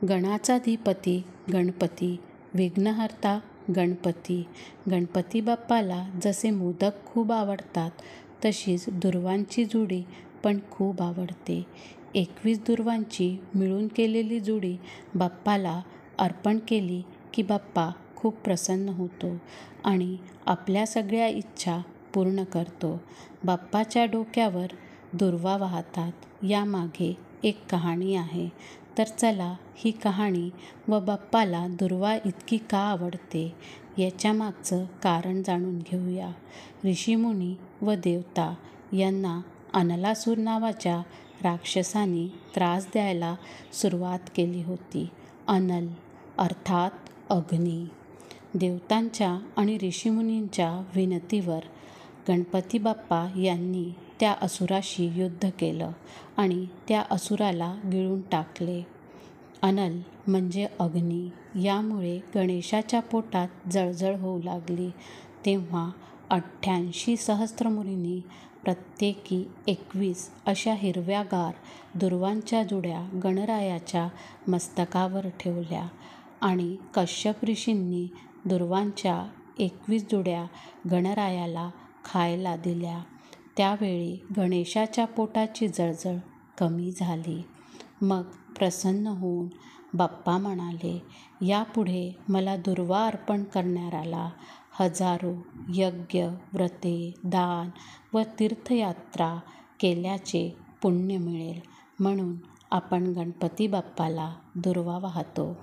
गणाचाधिपती गणपती, विघ्नहर्ता गणपती. गणपती बाप्पाला जसे मोदक खूप आवडतात, तशीच दुर्वांची जुडी पण खूप आवडते. 21 दुर्वांची मिळून केलेली जुडी बाप्पाला अर्पण केली की बाप्पा खूप प्रसन्न होतो आणि आपल्या सगळ्या इच्छा पूर्ण करतो. बाप्पाच्या डोक्यावर दुर्वा वाहतात. यामागे एक कहाणी आहे. तर चला ही कहाणी व बाप्पाला दुर्वा इतकी का आवडते याच्या मागचं कारण जाणून घेऊया. ऋषीमुनी व देवता यांना अनलासूर नावाच्या राक्षसाने त्रास द्यायला सुरुवात केली होती. अनल अर्थात अग्नी. देवतांच्या आणि ऋषीमुनींच्या विनंतीवर गणपती बाप्पा यांनी त्या असुराशी युद्ध केलं आणि त्या असुराला गिळून टाकले. अनल म्हणजे अग्नी. यामुळे गणेशाच्या पोटात जळजळ होऊ लागली. तेव्हा 88 सहस्त्रमुनींनी प्रत्येकी 21 अशा हिरव्यागार दुर्वांच्या जुड्या गणरायाच्या मस्तकावर ठेवल्या आणि कश्यप ऋषींनी दुर्वांच्या 21 जुड्या गणरायाला खायला दिल्या. त्यावेळी गणेशाच्या पोटाची जळजळ कमी झाली. मग प्रसन्न होऊन बाप्पा म्हणाले, यापुढे मला दुर्वा अर्पण करणाऱ्याला हजारो यज्ञ, व्रते, दान व तीर्थयात्रा केल्याचे पुण्य मिळेल. म्हणून आपण गणपती बाप्पाला दुर्वा वाहतो.